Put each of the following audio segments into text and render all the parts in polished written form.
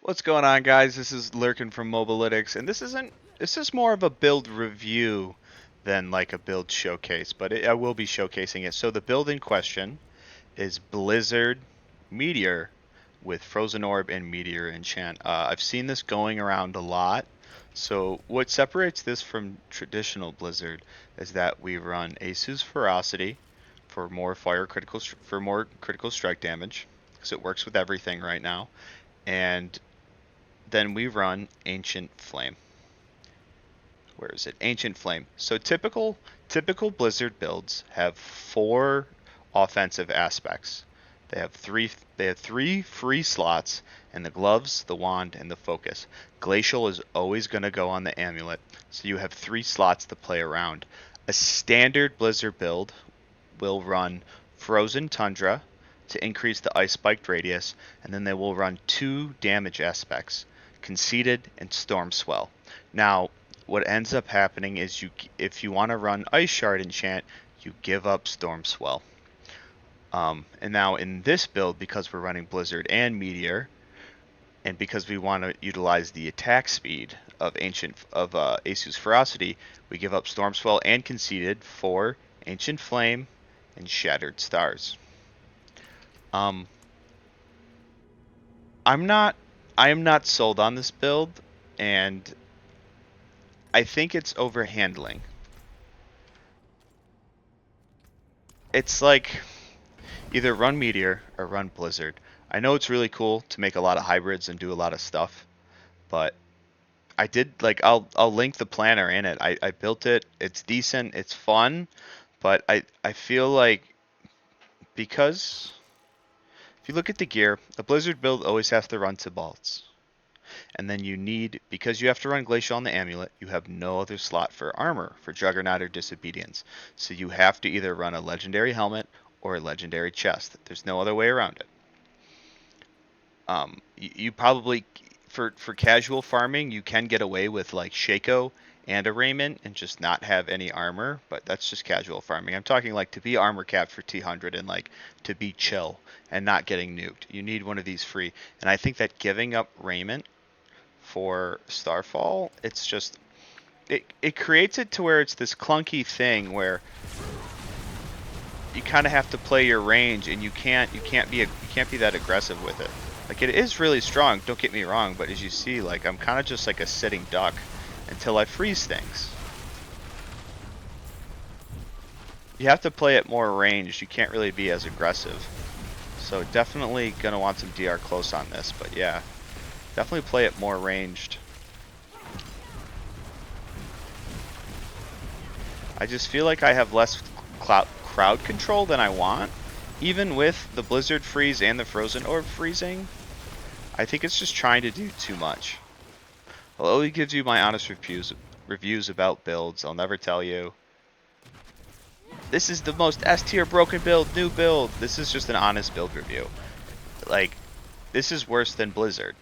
What's going on, guys? This is Lurkin from Mobalytics, and this is more of a build review than like a build showcase, but I will be showcasing it. So the build in question is Blizzard Meteor with Frozen Orb and Meteor enchant. I've seen this going around a lot. So what separates this from traditional Blizzard is that we run Asus Ferocity for more for more critical strike damage, because it works with everything right now, and then we run Ancient Flame. Where is it? Ancient Flame. So typical Blizzard builds have four offensive aspects. They have three free slots and the gloves, the wand, and the focus. Glacial is always going to go on the amulet, so you have three slots to play around. A standard Blizzard build will run Frozen Tundra to increase the ice spiked radius, and then they will run two damage aspects, Conceited and Storm Swell. Now, what ends up happening is if you want to run Ice Shard enchant, you give up Storm Swell. And now in this build, because we're running Blizzard and Meteor, and because we want to utilize the attack speed of Asus Ferocity, we give up Storm Swell and Conceited for Ancient Flame and Shattered Stars. Um, I am not sold on this build, and I think it's overhandling. It's like either run Meteor or run Blizzard. I know it's really cool to make a lot of hybrids and do a lot of stuff, but I did like I'll link the planner in it. I built it. It's decent. It's fun, but I feel like because if you look at the gear, a Blizzard build always has to run Tibalts. And then because you have to run Glacial on the amulet, you have no other slot for armor, for Juggernaut or Disobedience. So you have to either run a Legendary Helmet or a Legendary Chest. There's no other way around it. You probably, for casual farming, you can get away with like Shaco and a Raiment and just not have any armor, but that's just casual farming. I'm talking like to be armor capped for T100 and like to be chill and not getting nuked. You need one of these free. And I think that giving up Raiment for Starfall, it's just it creates it to where it's this clunky thing where you kind of have to play your range and you can't be that aggressive with it. Like it is really strong, don't get me wrong, but as you see, like I'm kind of just like a sitting duck until I freeze things. You have to play it more ranged. You can't really be as aggressive. So definitely gonna want some DR close on this, but yeah. Definitely play it more ranged. I just feel like I have less crowd control than I want. Even with the Blizzard freeze and the Frozen Orb freezing, I think it's just trying to do too much. I'll only give you my honest reviews about builds. I'll never tell you, this is the most S tier broken build, new build. This is just an honest build review. Like, this is worse than Blizzard.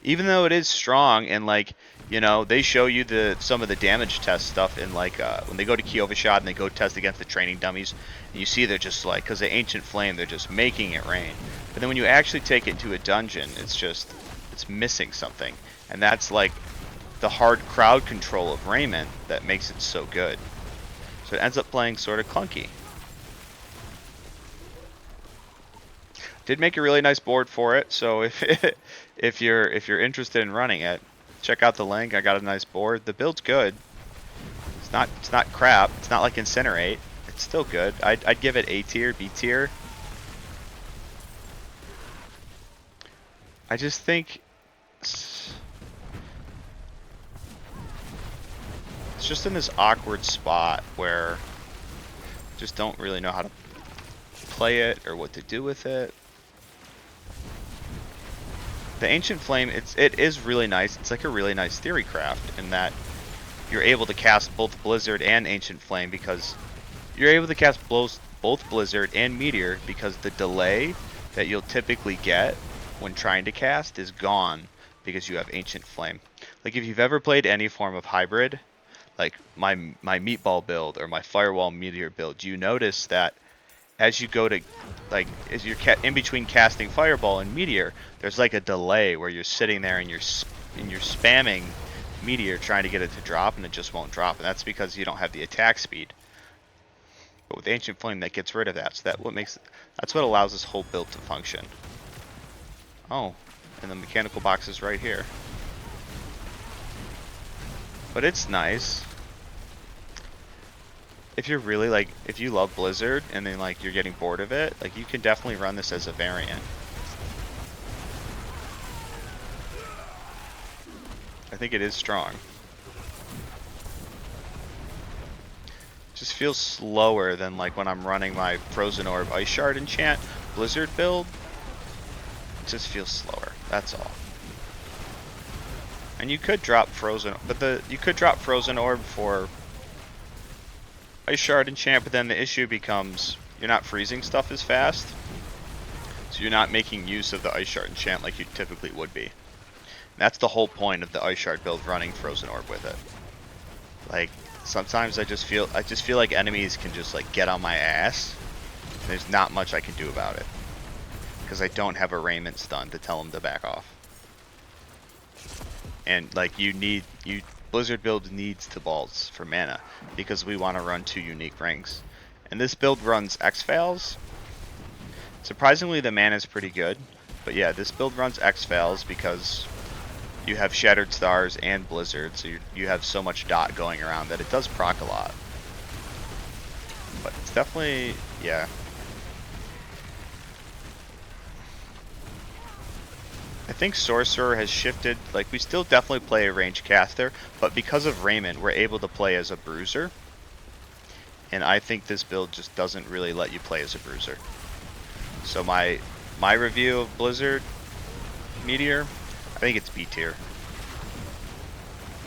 Even though it is strong and like, you know, they show you some of the damage test stuff in like when they go to Kyovashad and they go test against the training dummies, and you see they're just like, because of Ancient Flame, they're just making it rain. But then when you actually take it into a dungeon, it's missing something, and that's like the hard crowd control of Raiment that makes it so good. So it ends up playing sort of clunky. Did make a really nice board for it, so if you're interested in running it, check out the link. I got a nice board. The build's good. It's not crap. It's not like Incinerate. It's still good. I'd give it A tier, B tier. I just think it's just in this awkward spot where I just don't really know how to play it or what to do with it. The Ancient Flame, it is really nice. It's like a really nice theory craft in that you're able to cast both Blizzard and Ancient Flame because you're able to cast both Blizzard and Meteor because the delay that you'll typically get when trying to cast is gone because you have Ancient Flame. Like if you've ever played any form of hybrid, like my Meatball build or my Firewall Meteor build, you notice that as you go to, like, as you're in between casting Fireball and Meteor, there's like a delay where you're sitting there and you're spamming Meteor trying to get it to drop, and it just won't drop, and that's because you don't have the attack speed. But with Ancient Flame, that gets rid of that, so that's what allows this whole build to function. Oh, and the mechanical box is right here. But it's nice. If you're really like, if you love Blizzard and then like you're getting bored of it, like you can definitely run this as a variant. I think it is strong. Just feels slower than like when I'm running my Frozen Orb Ice Shard enchant Blizzard build. It just feels slower. That's all. And you could drop Frozen, but you could drop Frozen Orb for Ice Shard enchant, but then the issue becomes you're not freezing stuff as fast, so you're not making use of the Ice Shard enchant like you typically would be. And that's the whole point of the Ice Shard build, running Frozen Orb with it. Like sometimes I just feel like enemies can just like get on my ass. And there's not much I can do about it because I don't have a Raiment stun to tell them to back off. And like Blizzard build needs to balls for mana because we want to run 2 unique rings. And this build runs X-Fails. Surprisingly, the mana is pretty good. But yeah, this build runs X-Fails because you have Shattered Stars and Blizzard, so you have so much dot going around that it does proc a lot. But it's definitely, yeah. I think Sorcerer has shifted, like we still definitely play a ranged caster, but because of Raiment, we're able to play as a bruiser. And I think this build just doesn't really let you play as a bruiser. So my review of Blizzard Meteor, I think it's B tier.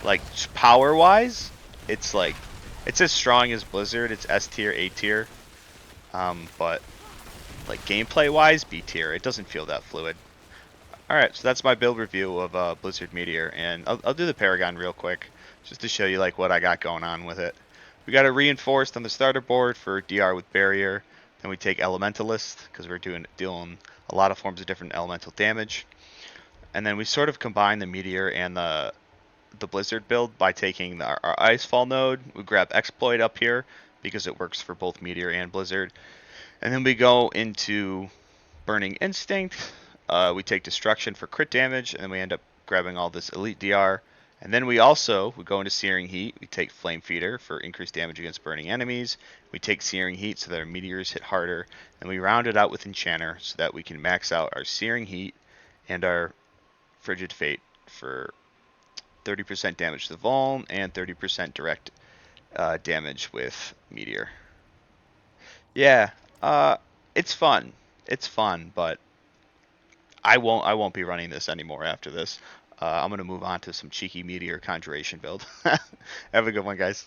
Like power wise, it's as strong as Blizzard, it's S tier, A tier. But like gameplay wise, B tier. It doesn't feel that fluid. Alright, so that's my build review of Blizzard Meteor, and I'll do the Paragon real quick, just to show you like what I got going on with it. We got a reinforced on the starter board for DR with Barrier, then we take Elementalist, because we're dealing a lot of forms of different elemental damage. And then we sort of combine the Meteor and the Blizzard build by taking our Icefall node. We grab Exploit up here, because it works for both Meteor and Blizzard. And then we go into Burning Instinct. We take Destruction for crit damage, and then we end up grabbing all this Elite DR. And then we go into Searing Heat. We take Flame Feeder for increased damage against burning enemies. We take Searing Heat so that our meteors hit harder. And we round it out with Enchanter so that we can max out our Searing Heat and our Frigid Fate for 30% damage to the Vuln and 30% direct damage with Meteor. Yeah, it's fun. It's fun, but I won't be running this anymore after this. I'm gonna move on to some cheeky Meteor Conjuration build. Have a good one, guys.